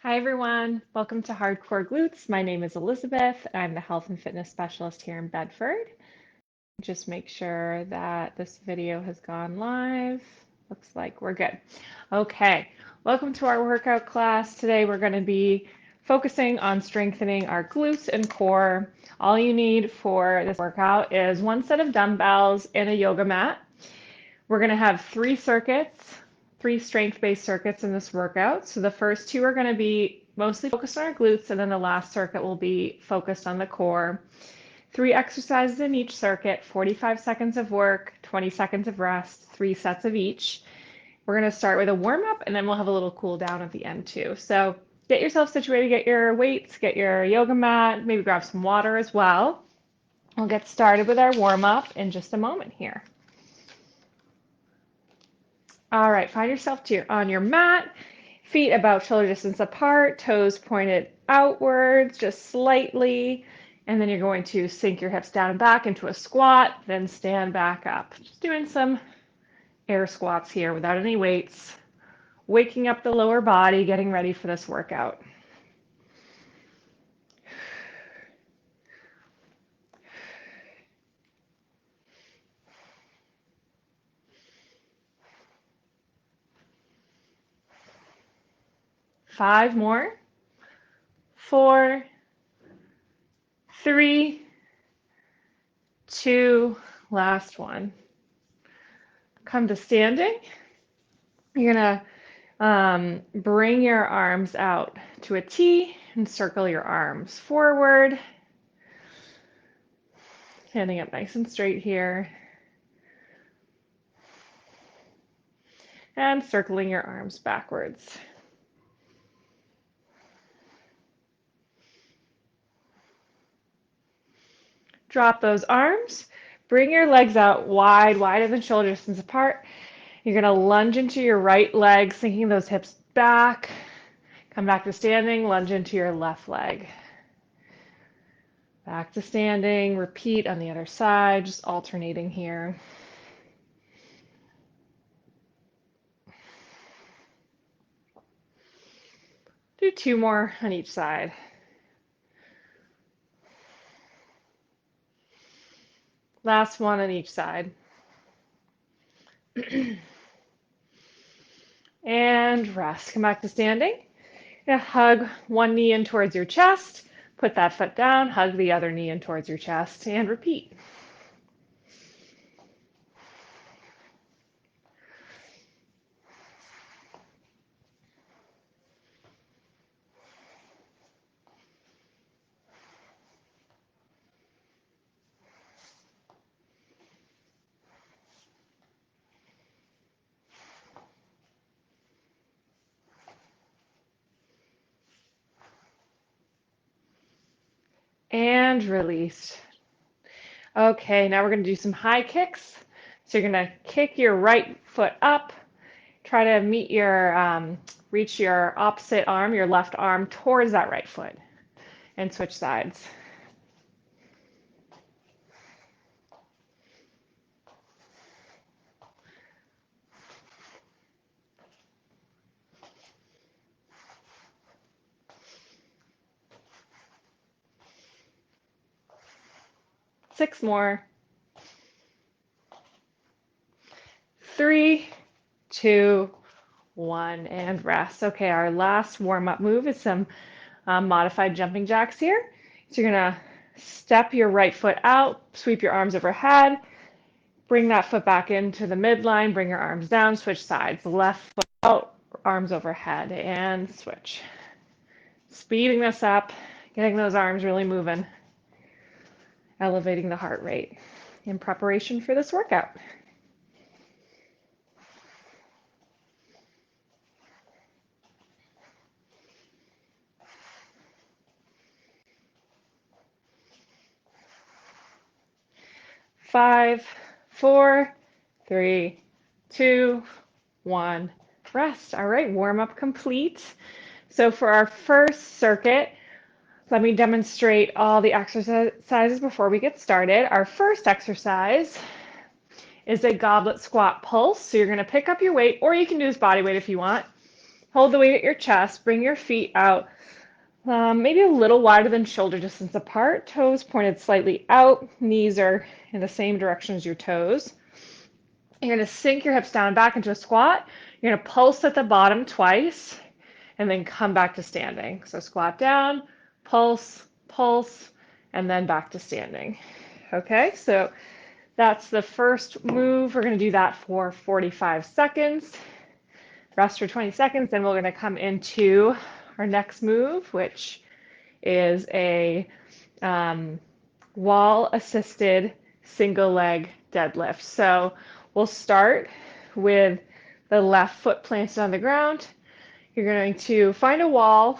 Hi everyone, welcome to Hard CORE Glutes. My name is Elizabeth. I'm the health and fitness specialist here in Bedford. Just make sure that this video has gone live. Looks like we're good. Okay, welcome to our workout class. Today we're going to be focusing on strengthening our glutes and core. All you need for this workout is one set of dumbbells and a yoga mat. We're going to have 3 strength-based circuits in this workout. So the first 2 are going to be mostly focused on our glutes, and then the last circuit will be focused on the core. 3 exercises in each circuit, 45 seconds of work, 20 seconds of rest, 3 sets of each. We're going to start with a warm-up, and then we'll have a little cool down at the end too. So get yourself situated, get your weights, get your yoga mat, maybe grab some water as well. We'll get started with our warm-up in just a moment here. All right, find yourself on your mat, feet about shoulder distance apart, toes pointed outwards just slightly, and then you're going to sink your hips down and back into a squat, then stand back up. Just doing some air squats here without any weights, waking up the lower body, getting ready for this workout. Five more. 4, 3, 2, last one. Come to standing. You're gonna bring your arms out to a T and circle your arms forward. Standing up nice and straight here. And circling your arms backwards. Drop those arms. Bring your legs out wide, wider than shoulder distance apart. You're going to lunge into your right leg, sinking those hips back. Come back to standing, lunge into your left leg. Back to standing, repeat on the other side, just alternating here. Do 2 more on each side. Last one on each side. And rest. Come back to standing. You're gonna hug one knee in towards your chest. Put that foot down, hug the other knee in towards your chest, and repeat. And release. Okay, now we're going to do some high kicks. So you're going to kick your right foot up, try to reach your opposite arm, your left arm, towards that right foot, and switch sides. Six more. 3, 2, 1, and rest. Okay, our last warm-up move is some modified jumping jacks here. So you're going to step your right foot out, sweep your arms overhead, bring that foot back into the midline, bring your arms down, switch sides. Left foot out, arms overhead, and switch. Speeding this up, getting those arms really moving, elevating the heart rate in preparation for this workout. Five, 4, 3, 2, 1, rest. All right, warm up complete. So for our first circuit, let me demonstrate all the exercises before we get started. Our first exercise is a goblet squat pulse. So you're going to pick up your weight, or you can do this body weight if you want. Hold the weight at your chest. Bring your feet out, maybe a little wider than shoulder distance apart. Toes pointed slightly out. Knees are in the same direction as your toes. You're going to sink your hips down and back into a squat. You're going to pulse at the bottom twice and then come back to standing. So squat down, pulse, pulse, and then back to standing. Okay, so that's the first move. We're going to do that for 45 seconds. Rest for 20 seconds. Then we're going to come into our next move, which is a wall-assisted single leg deadlift. So we'll start with the left foot planted on the ground. You're going to find a wall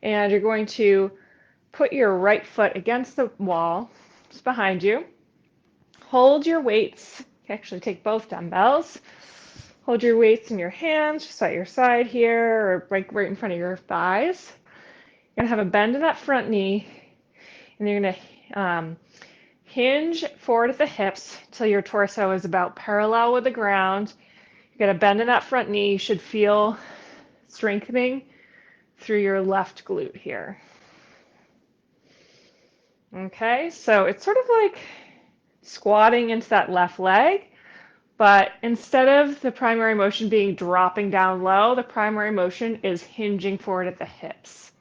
and you're going to put your right foot against the wall, just behind you. Hold your weights. You actually take both dumbbells. Hold your weights in your hands, just at your side here, or right in front of your thighs. You're going to have a bend in that front knee, and you're going to hinge forward at the hips till your torso is about parallel with the ground. You're going to bend in that front knee. You should feel strengthening through your left glute here. Okay, so it's sort of like squatting into that left leg, but instead of the primary motion being dropping down low, the primary motion is hinging forward at the hips.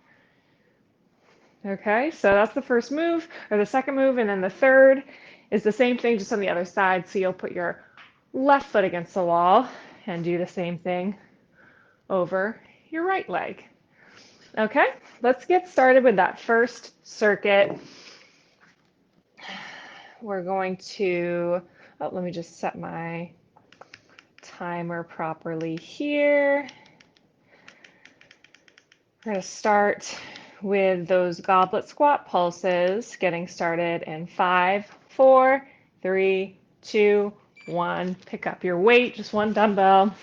Okay, so that's the first move, or the second move, and then the third is the same thing, just on the other side. So you'll put your left foot against the wall and do the same thing over your right leg. Okay, let's get started with that first circuit. We're going to, let me just set my timer properly here. We're going to start with those goblet squat pulses, getting started in 5, 4, 3, 2, 1. Pick up your weight, just one dumbbell.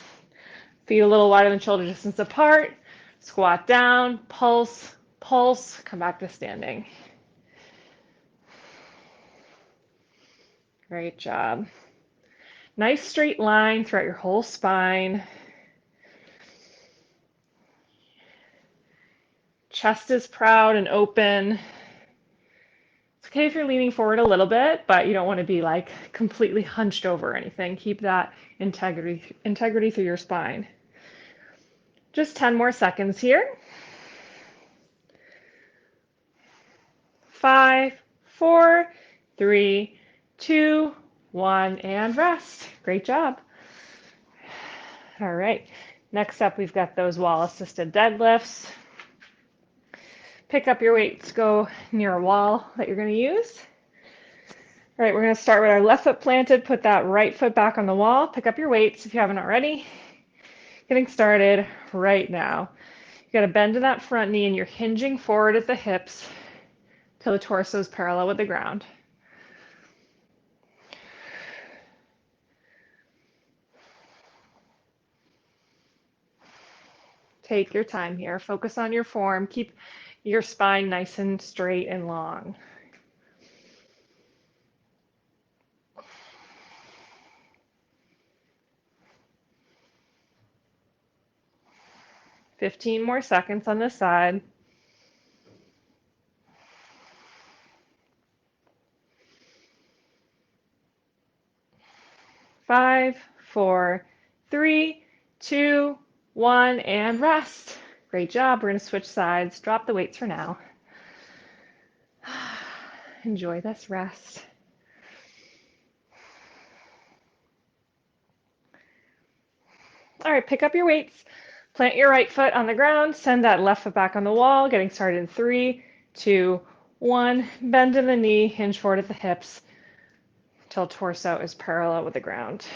Feet a little wider than shoulder distance apart. Squat down, pulse, pulse, come back to standing. Great job. Nice straight line throughout your whole spine. Chest is proud and open. It's okay if you're leaning forward a little bit, but you don't want to be like completely hunched over or anything. Keep that integrity through your spine. Just 10 more seconds here. 5, 4, 3, 2, 1, and rest. Great job. All right. Next up, we've got those wall-assisted deadlifts. Pick up your weights, go near a wall that you're going to use. All right, we're going to start with our left foot planted. Put that right foot back on the wall. Pick up your weights if you haven't already. Getting started right now. You got to bend in that front knee and you're hinging forward at the hips till the torso is parallel with the ground. Take your time here. Focus on your form. Keep your spine nice and straight and long. Fifteen more seconds on this side. 5, 4, 3, 2, 1, and rest. Great job. We're going to switch sides. Drop the weights for now. Enjoy this rest. All right, pick up your weights. Plant your right foot on the ground. Send that left foot back on the wall. Getting started in 3, 2, 1. Bend in the knee. Hinge forward at the hips till torso is parallel with the ground.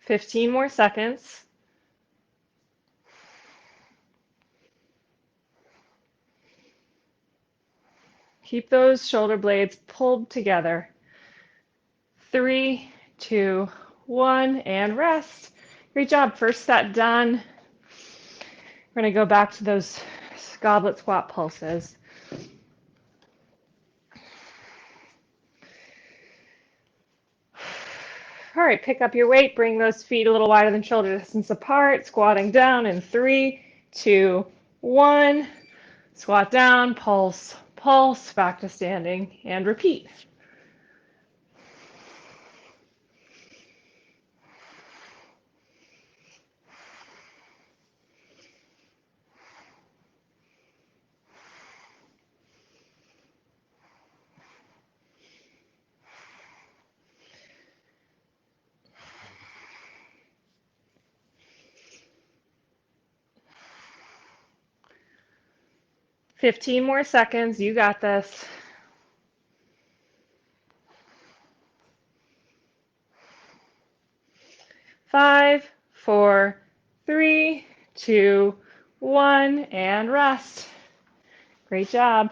Fifteen more seconds. Keep those shoulder blades pulled together. 3, 2, 1, and rest. Great job. First set done. We're going to go back to those goblet squat pulses. All right, pick up your weight, bring those feet a little wider than shoulder distance apart, squatting down in 3, 2, 1. Squat down, pulse, pulse, back to standing, and repeat. Fifteen more seconds. You got this. 5, 4, 3, 2, 1, and rest. Great job.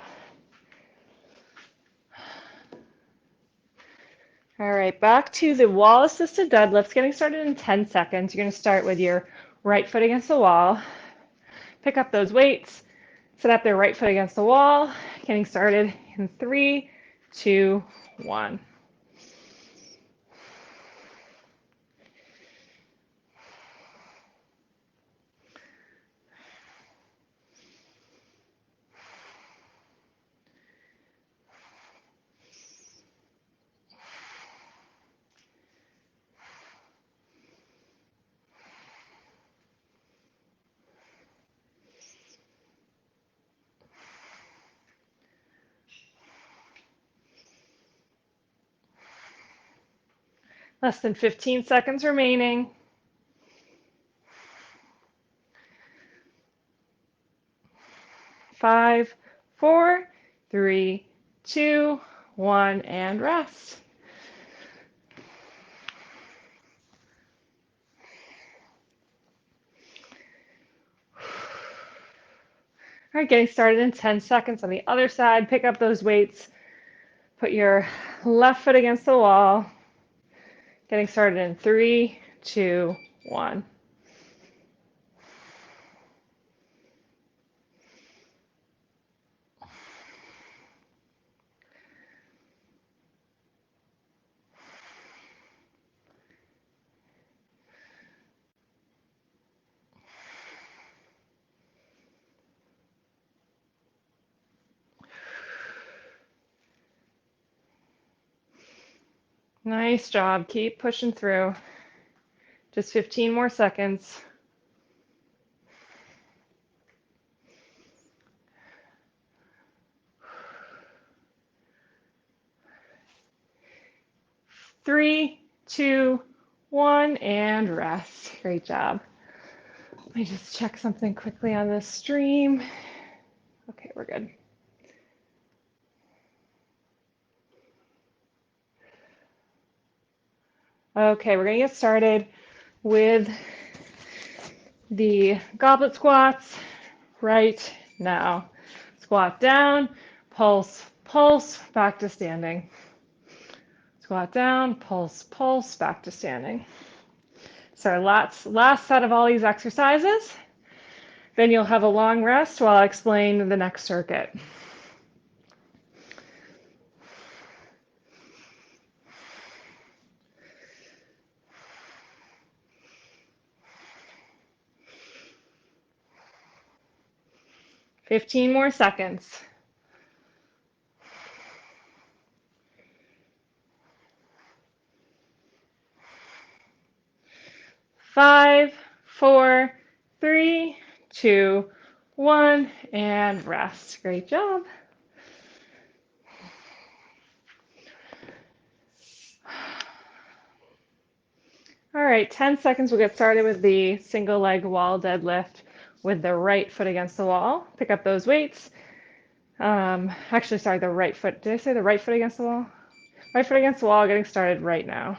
All right, back to the wall-assisted deadlifts, getting started in 10 seconds. You're going to start with your right foot against the wall. Pick up those weights, set up their right foot against the wall, getting started in 3, 2, 1. Less than 15 seconds remaining. 5, 4, 3, 2, 1, and rest. All right, getting started in 10 seconds on the other side. Pick up those weights. Put your left foot against the wall. Getting started in 3, 2, 1. Nice job. Keep pushing through. Just 15 more seconds. Three, two, one, and rest. Great job. Let me just check something quickly on this stream. Okay, we're good. Okay, we're going to get started with the goblet squats right now. Squat down, pulse, pulse, back to standing. Squat down, pulse, pulse, back to standing. So last set of all these exercises. Then you'll have a long rest while I explain the next circuit. Fifteen more seconds. 5, 4, 3, 2, 1, and rest. Great job. All right, 10 seconds. We'll get started with the single leg wall deadlift with the right foot against the wall. Pick up those weights. Actually, sorry, the right foot. Did I say the right foot against the wall? Right foot against the wall, getting started right now.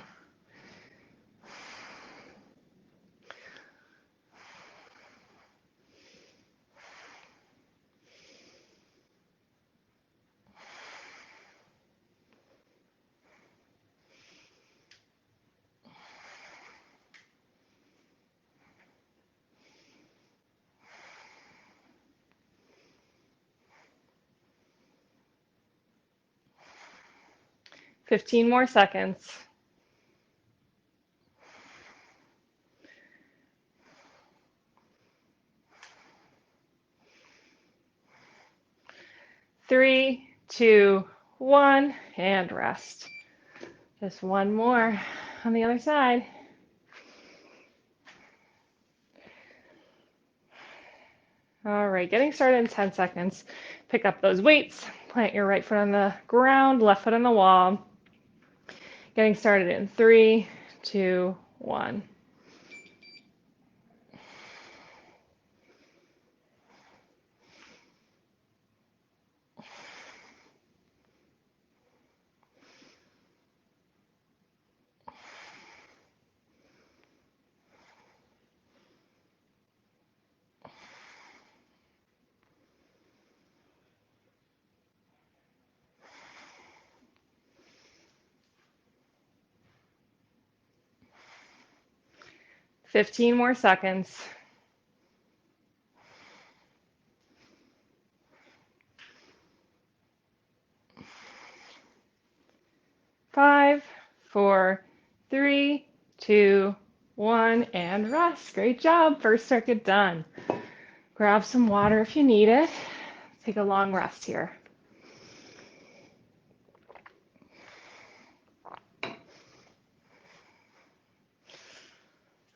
15 more seconds. 3, 2, 1, and rest. Just one more on the other side. All right, getting started in 10 seconds. Pick up those weights, plant your right foot on the ground, left foot on the wall. Getting started in 3, 2, 1. 15 more seconds. 5, 4, 3, 2, 1, and rest. Great job. First circuit done. Grab some water if you need it. Take a long rest here.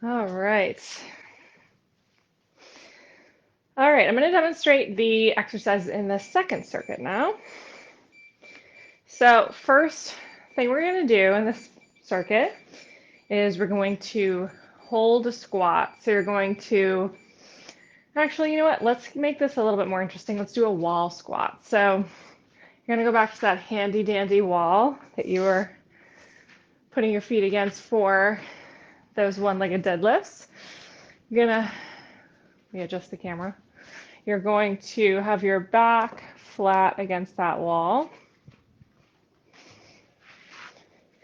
All right. All right, I'm going to demonstrate the exercises in the second circuit now. So first thing we're going to do in this circuit is we're going to hold a squat. So you're going to, actually, you know what? Let's make this a little bit more interesting. Let's do a wall squat. So you're going to go back to that handy dandy wall that you were putting your feet against for those one-legged deadlifts. You're going to, let me adjust the camera. You're going to have your back flat against that wall.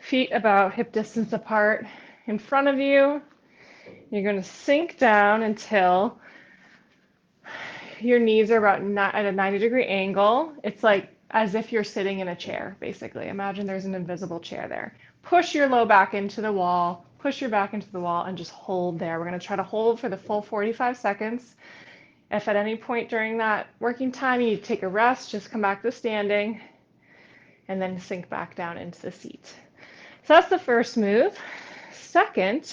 Feet about hip distance apart in front of you. You're going to sink down until your knees are about at a 90-degree angle. It's like as if you're sitting in a chair, basically. Imagine there's an invisible chair there. Push your low back into the wall, push your back into the wall, and just hold there. We're going to try to hold for the full 45 seconds. If at any point during that working time you need to take a rest, just come back to standing and then sink back down into the seat. So that's the first move. Second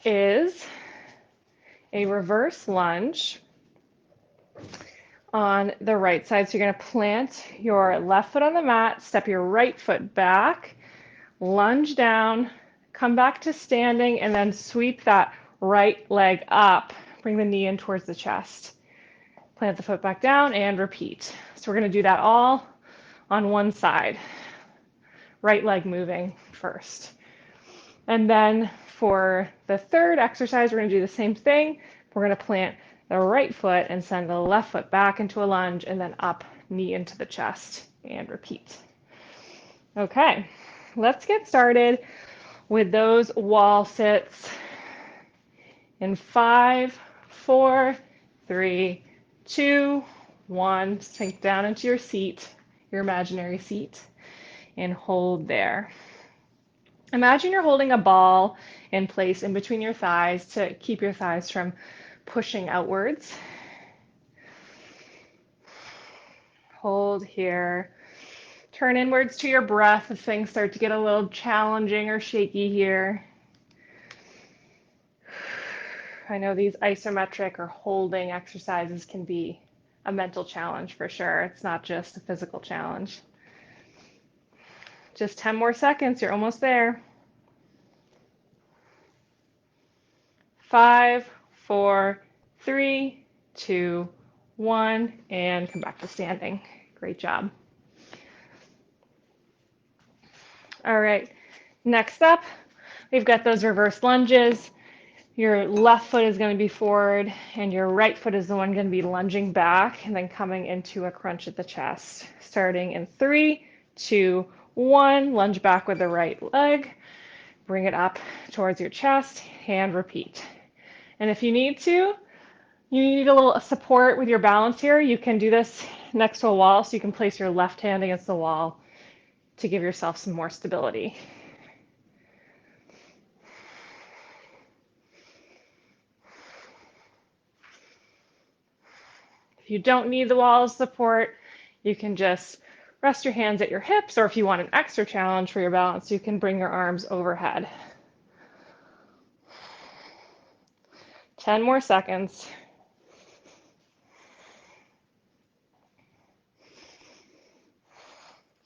is a reverse lunge on the right side. So you're going to plant your left foot on the mat, step your right foot back, lunge down, come back to standing, and then sweep that right leg up. Bring the knee in towards the chest. Plant the foot back down and repeat. So we're going to do that all on one side. Right leg moving first. And then for the third exercise, we're going to do the same thing. We're going to plant the right foot and send the left foot back into a lunge and then up, knee into the chest, and repeat. Okay, let's get started with those wall sits in 5, 4, 3, 2, 1. Sink down into your seat, your imaginary seat, and hold there. Imagine you're holding a ball in place in between your thighs to keep your thighs from pushing outwards. Hold here. Turn inwards to your breath if things start to get a little challenging or shaky here. I know these isometric or holding exercises can be a mental challenge for sure. It's not just a physical challenge. Just 10 more seconds. You're almost there. 5, 4, 3, 2, 1, and come back to standing. Great job. All right, next up, we've got those reverse lunges. Your left foot is going to be forward, and your right foot is the one going to be lunging back and then coming into a crunch at the chest. Starting in 3, 2, 1, lunge back with the right leg. Bring it up towards your chest and repeat. And if you need to, you need a little support with your balance here. You can do this next to a wall, so you can place your left hand against the wall to give yourself some more stability. If you don't need the wall of support, you can just rest your hands at your hips, or if you want an extra challenge for your balance, you can bring your arms overhead. 10 more seconds.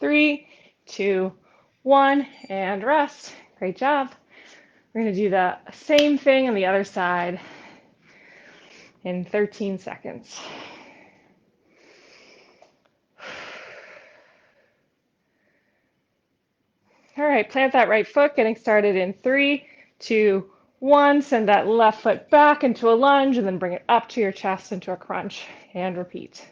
3, 2, 1, and rest. Great job. We're going to do the same thing on the other side in 13 seconds. All right, plant that right foot, getting started in 3, 2, 1. Send that left foot back into a lunge and then bring it up to your chest into a crunch and repeat.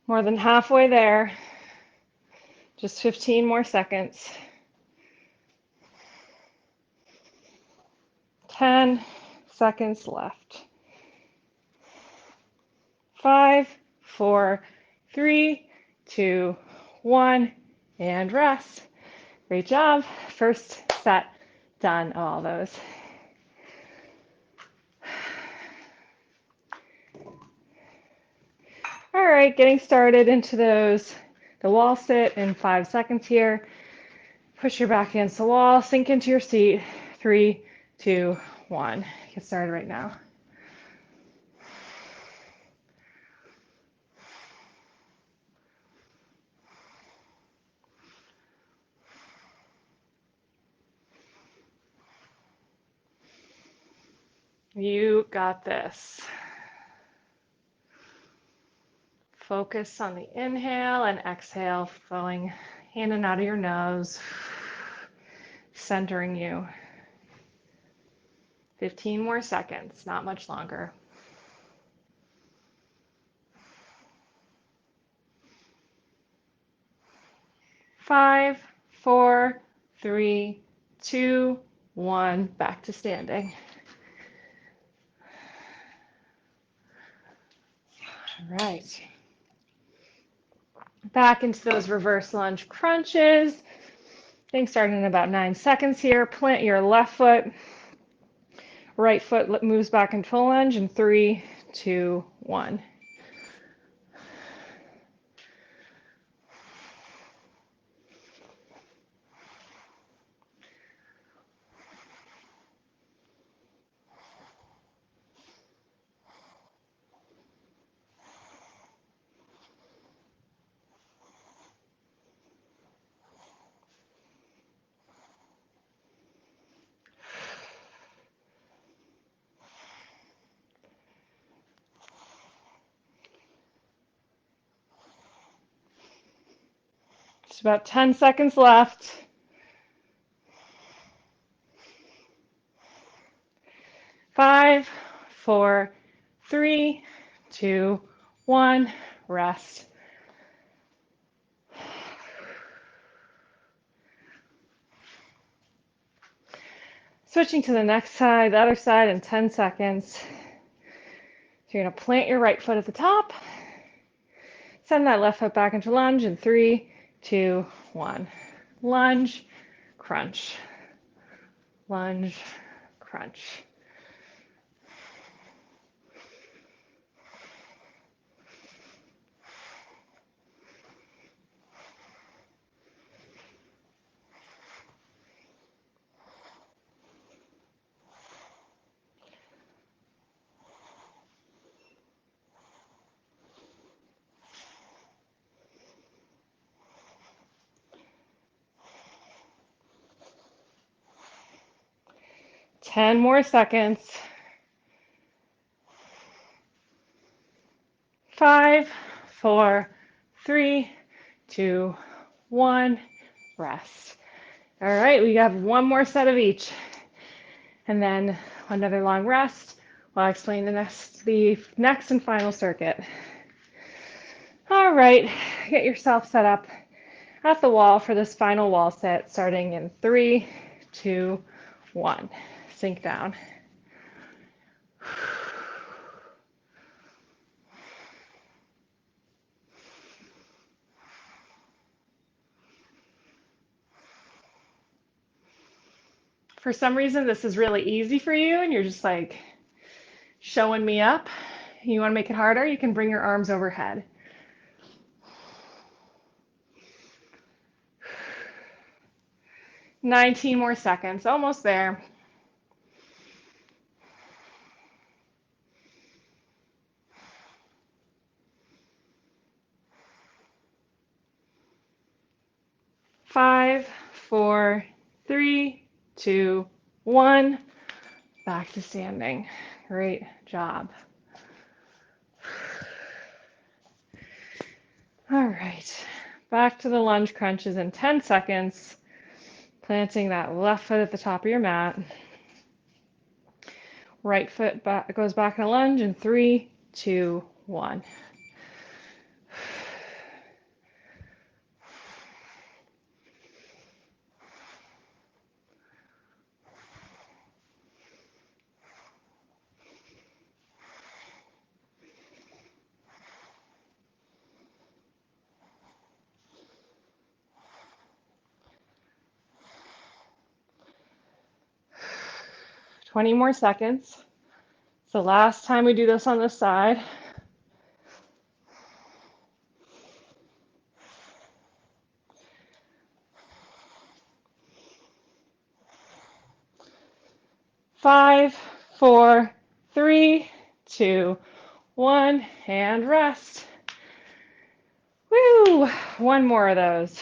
More than halfway there. Just 15 more seconds. 10 seconds left. 5, 4, 3, 2, 1, and rest. Great job. First set done of all those. All right, getting started into the wall sit in 5 seconds here. Push your back against the wall, sink into your seat. 3, 2, 1. Get started right now. You got this. Focus on the inhale and exhale, flowing in and out of your nose, centering you. 15 more seconds, not much longer. Five, 4, 3, 2, 1. Back to standing. All right. Back into those reverse lunge crunches. Getting started in about 9 seconds here. Plant your left foot. Right foot moves back into a lunge in 3, 2, 1. Just about 10 seconds left. 5, 4, 3, 2, 1. Rest. Switching to the next side, the other side in 10 seconds. So you're going to plant your right foot at the top. Send that left foot back into lunge in 3, 2, 1. Lunge, crunch. Lunge, crunch. Ten more seconds. 5, 4, 3, 2, 1. Rest. All right, we have one more set of each. And then another long rest, I'll explain the next and final circuit. All right, get yourself set up at the wall for this final wall sit, starting in 3, 2, 1. Sink down. For some reason, this is really easy for you, and you're just like showing me up. You want to make it harder? You can bring your arms overhead. 19 more seconds, almost there. Five, 4, 3, 2, 1. Back to standing. Great job. All right, back to the lunge crunches in 10 seconds. Planting that left foot at the top of your mat. Right foot goes back in a lunge in 3, 2, 1. 20 more seconds. It's the last time we do this on this side. Five, 4, 3, 2, 1, and rest. Woo! One more of those.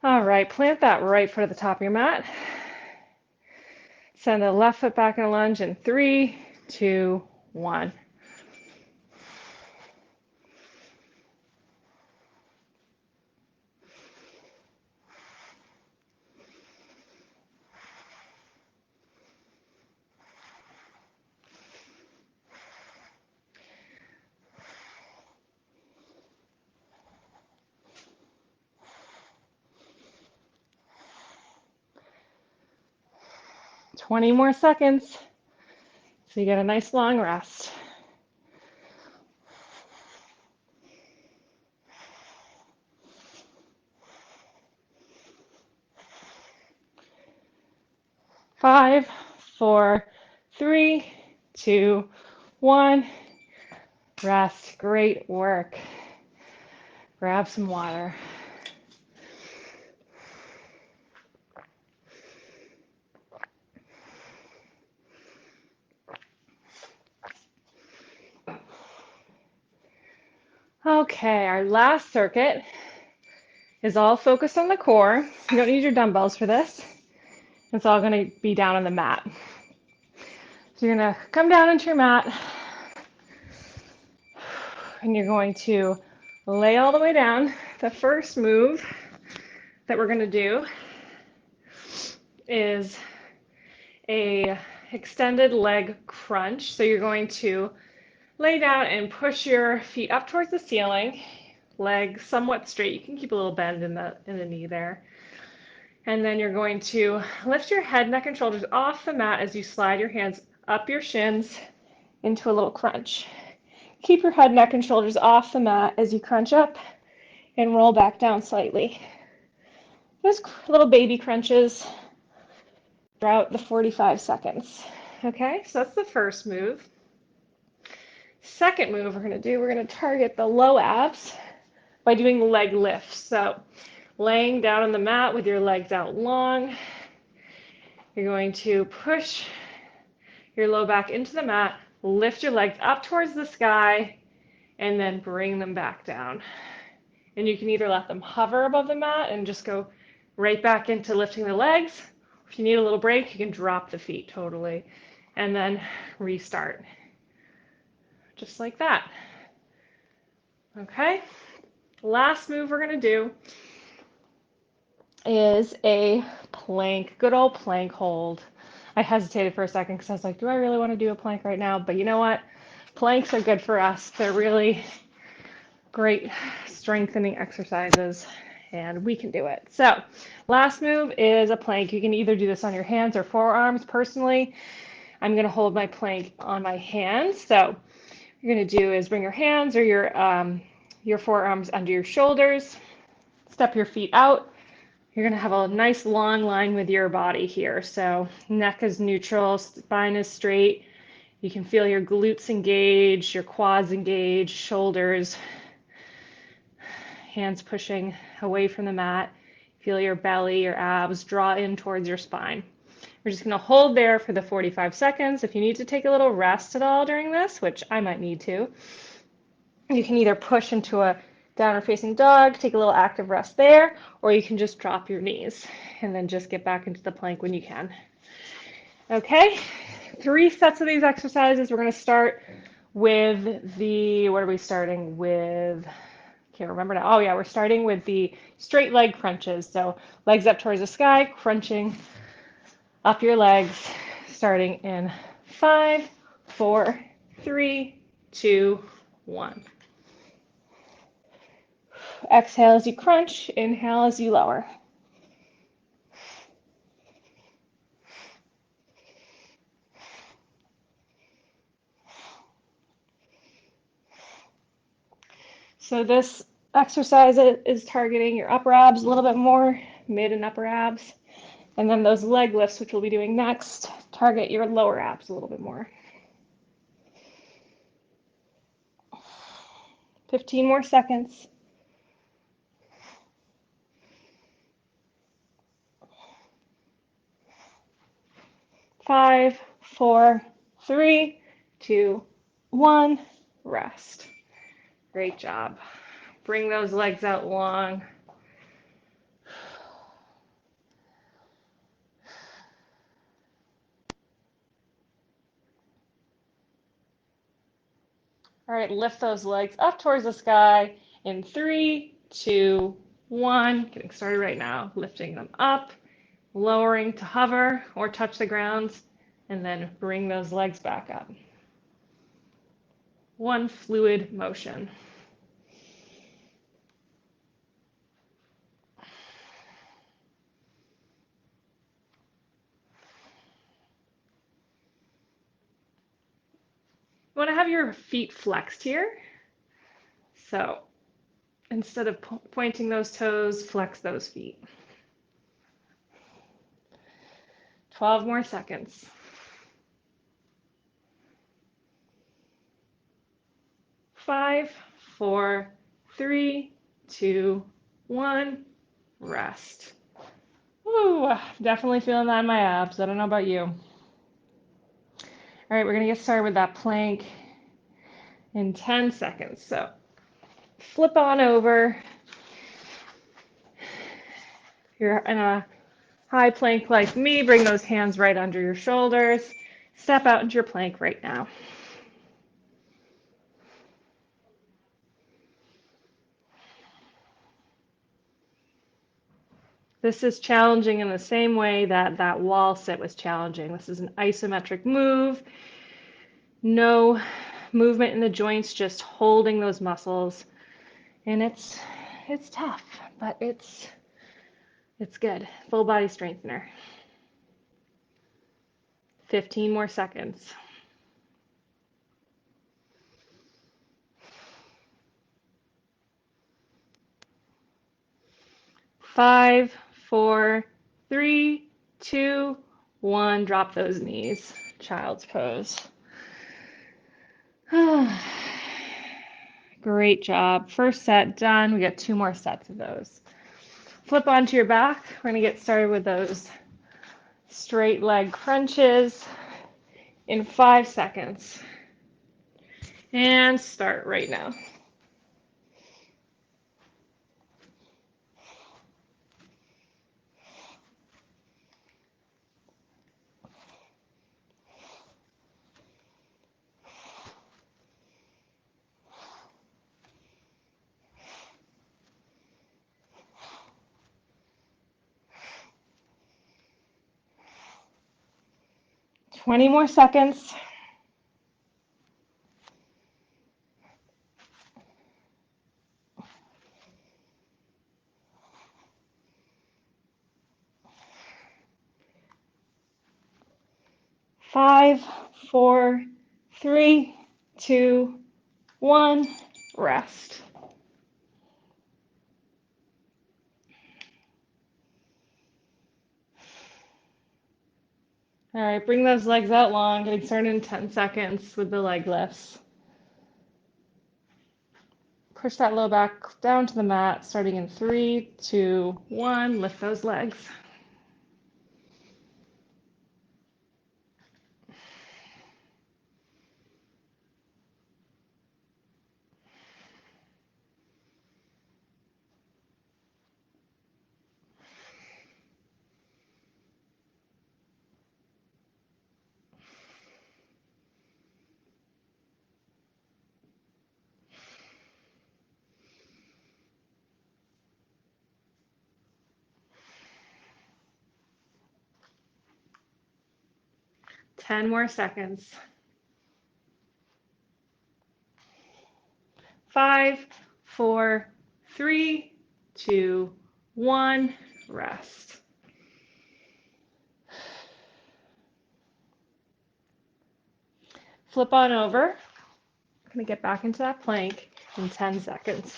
All right, plant that right foot at the top of your mat. Send the left foot back in a lunge in 3, 2, 1. Twenty more seconds, so you get a nice long rest. Five, 4, 3, 2, 1. Rest. Great work. Grab some water. Okay, our last circuit is all focused on the core. You don't need your dumbbells for this. It's all going to be down on the mat. So you're going to come down into your mat, and you're going to lay all the way down. The first move that we're going to do is a extended leg crunch. So you're going to lay down and push your feet up towards the ceiling, legs somewhat straight. You can keep a little bend in the knee there. And then you're going to lift your head, neck, and shoulders off the mat as you slide your hands up your shins into a little crunch. Keep your head, neck, and shoulders off the mat as you crunch up and roll back down slightly. Just little baby crunches throughout the 45 seconds. Okay, so that's the first move. Second move we're going to target the low abs by doing leg lifts. So laying down on the mat with your legs out long, you're going to push your low back into the mat, lift your legs up towards the sky, and then bring them back down. And you can either let them hover above the mat and just go right back into lifting the legs. If you need a little break, you can drop the feet totally and then restart. Just like that. Okay, last move we're going to do is a plank, good old plank hold. I hesitated for a second because I was like, do I really want to do a plank right now? But you know what? Planks are good for us. They're really great strengthening exercises, and we can do it. So, last move is a plank. You can either do this on your hands or forearms. Personally, I'm going to hold my plank on my hands. So, what you're going to do is bring your hands or your forearms under your shoulders, step your feet out. You're going to have a nice long line with your body here. So, neck is neutral, spine is straight. You can feel your glutes engaged, your quads engaged, shoulders, hands pushing away from the mat. Feel your belly, your abs draw in towards your spine. We're just going to hold there for the 45 seconds. If you need to take a little rest at all during this, which I might need to, you can either push into a downward facing dog, take a little active rest there, or you can just drop your knees and then just get back into the plank when you can. Okay, 3 sets of these exercises. We're going to start with what are we starting with? Can't remember now. Oh yeah, we're starting with the straight leg crunches. So legs up towards the sky, crunching up your legs, starting in 5, 4, 3, 2, 1. Exhale as you crunch, inhale as you lower. So this exercise is targeting your upper abs a little bit more, mid and upper abs. And then those leg lifts, which we'll be doing next, target your lower abs a little bit more. 15 more seconds. 5, 4, 3, 2, 1, rest. Great job. Bring those legs out long. All right, lift those legs up towards the sky in 3, 2, 1. Getting started right now. Lifting them up, lowering to hover or touch the ground, and then bring those legs back up. One fluid motion. You want to have your feet flexed here. So instead of pointing those toes, flex those feet. 12 more seconds. 5, 4, 3, 2, 1, rest. Ooh, definitely feeling that in my abs. I don't know about you. All right, we're going to get started with that plank in 10 seconds. So flip on over. If you're in a high plank like me, bring those hands right under your shoulders. Step out into your plank right now. This is challenging in the same way that that wall sit was challenging. This is an isometric move. No movement in the joints, just holding those muscles. And it's tough, but it's good. Full body strengthener. 15 more seconds. 5, 4, 3, 2, 1. Drop those knees. Child's pose. Great job. First set done. We got 2 more sets of those. Flip onto your back. We're going to get started with those straight leg crunches in 5 seconds. And start right now. 20 more seconds. Five, four, three, two, one, rest. All right, bring those legs out long, getting started in 10 seconds with the leg lifts. Push that low back down to the mat, starting in 3, 2, 1, lift those legs. Ten more seconds. 5, 4, 3, 2, 1, rest. Flip on over. I'm going to get back into that plank in 10 seconds.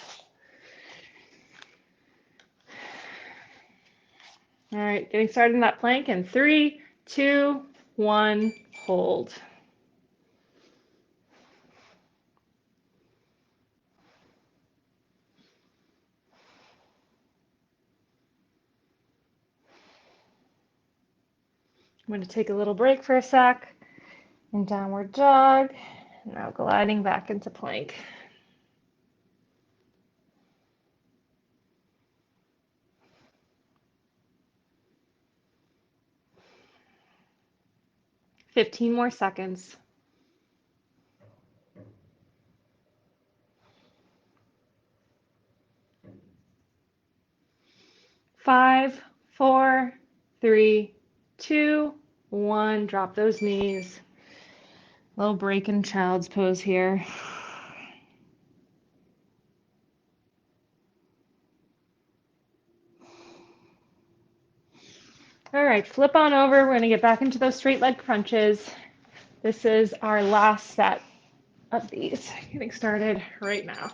All right, getting started in that plank in 3, 2, 1, hold. I'm going to take a little break for a sec and downward dog. Now gliding back into plank. Fifteen more seconds. 5, 4, 3, 2, 1. Drop those knees. Little break in child's pose here. All right, flip on over. We're going to get back into those straight leg crunches. This is our last set of these. Getting started right now.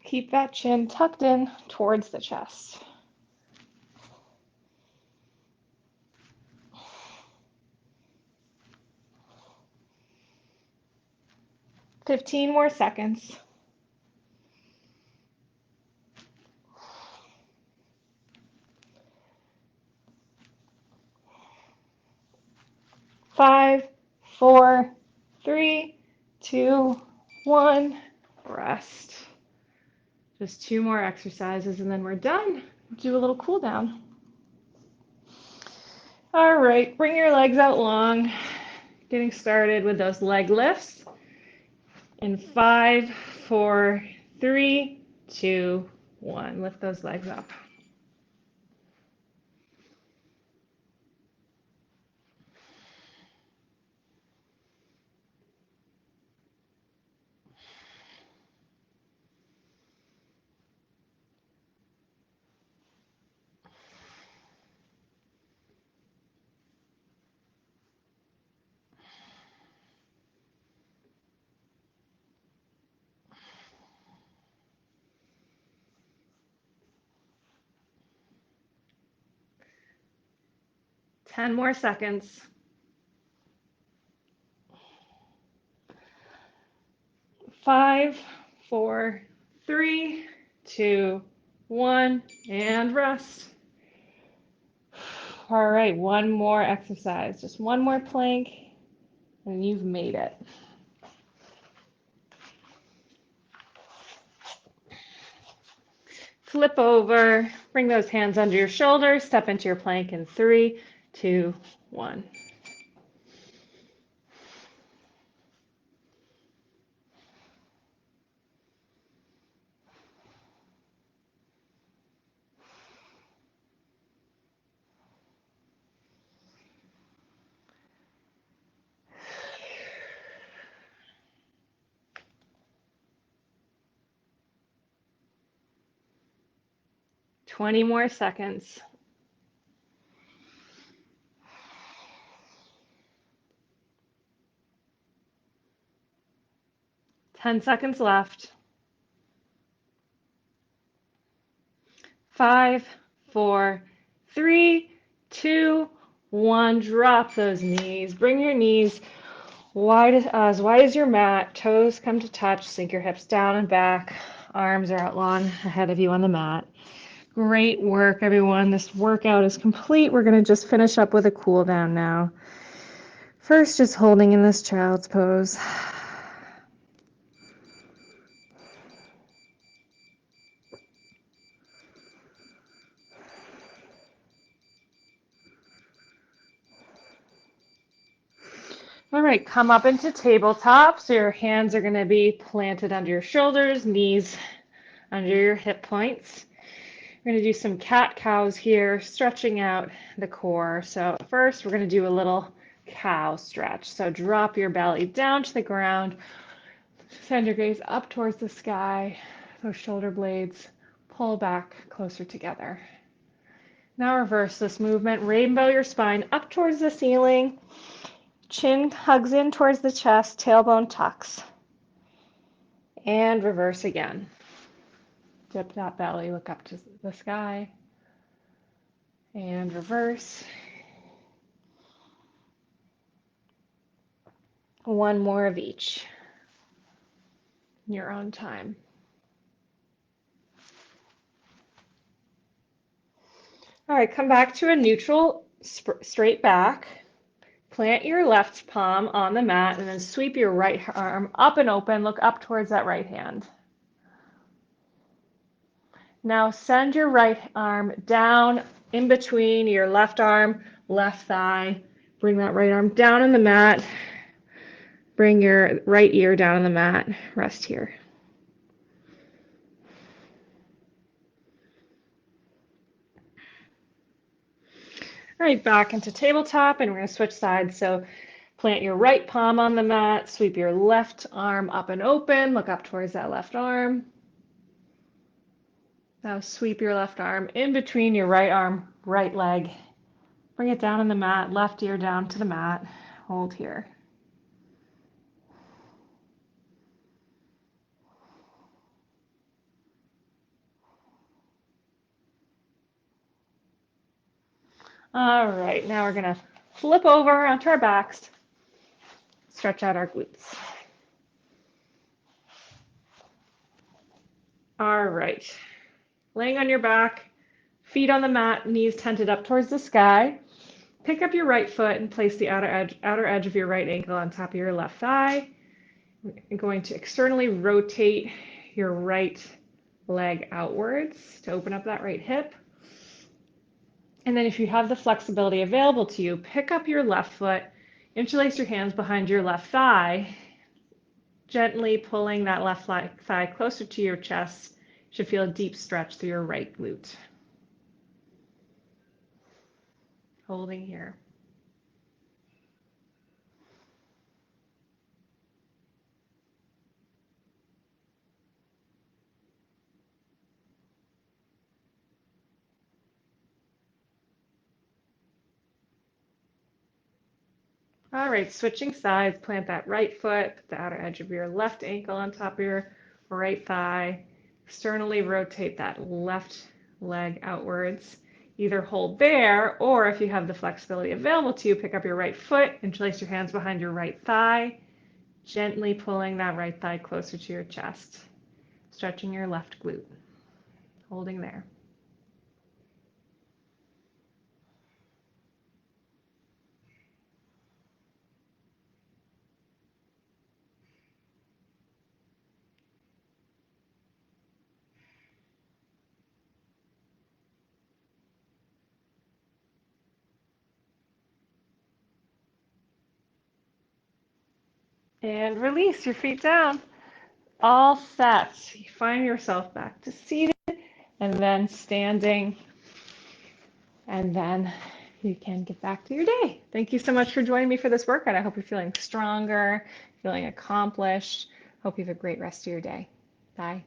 Keep that chin tucked in towards the chest. 15 more seconds. 5, 4, 3, 2, 1. Rest. Just 2 more exercises and then we're done. Do a little cool down. All right, bring your legs out long. Getting started with those leg lifts. In 5, 4, 3, 2, 1. Lift those legs up. Ten more seconds. 5, 4, 3, 2, 1, and rest. All right, one more exercise, just one more plank, and you've made it. Flip over, bring those hands under your shoulders, step into your plank in 3, 2, 1. Twenty more seconds. Ten seconds left. 5, 4, 3, 2, 1. Drop those knees. Bring your knees as wide as your mat. Toes come to touch. Sink your hips down and back. Arms are out long ahead of you on the mat. Great work, everyone. This workout is complete. We're going to just finish up with a cool down now. First, just holding in this child's pose. All right, come up into tabletop. So your hands are going to be planted under your shoulders, knees under your hip points. We're going to do some cat-cows here, stretching out the core. So first, we're going to do a little cow stretch. So drop your belly down to the ground. Send your gaze up towards the sky. Those shoulder blades pull back closer together. Now reverse this movement. Rainbow your spine up towards the ceiling. Chin hugs in towards the chest, tailbone tucks. And reverse again. Dip that belly, look up to the sky. And reverse. One more of each. In your own time. All right, come back to a neutral straight back. Plant your left palm on the mat and then sweep your right arm up and open. Look up towards that right hand. Now send your right arm down in between your left arm, left thigh. Bring that right arm down on the mat. Bring your right ear down on the mat. Rest here. All right, back into tabletop, and we're going to switch sides. So plant your right palm on the mat, sweep your left arm up and open, look up towards that left arm. Now sweep your left arm in between your right arm, right leg. Bring it down on the mat, left ear down to the mat. Hold here. All right, now we're going to flip over onto our backs, stretch out our glutes. All right, laying on your back, feet on the mat, knees tented up towards the sky. Pick up your right foot and place the outer edge of your right ankle on top of your left thigh. You're going to externally rotate your right leg outwards to open up that right hip. And then if you have the flexibility available to you, pick up your left foot, interlace your hands behind your left thigh, gently pulling that left thigh closer to your chest. You should feel a deep stretch through your right glute. Holding here. All right, switching sides, plant that right foot, put the outer edge of your left ankle on top of your right thigh. Externally rotate that left leg outwards. Either hold there, or if you have the flexibility available to you, pick up your right foot, interlace your hands behind your right thigh, gently pulling that right thigh closer to your chest, stretching your left glute, holding there. And release your feet down. All set. You find yourself back to seated and then standing. And then you can get back to your day. Thank you so much for joining me for this workout. I hope you're feeling stronger, feeling accomplished. Hope you have a great rest of your day. Bye.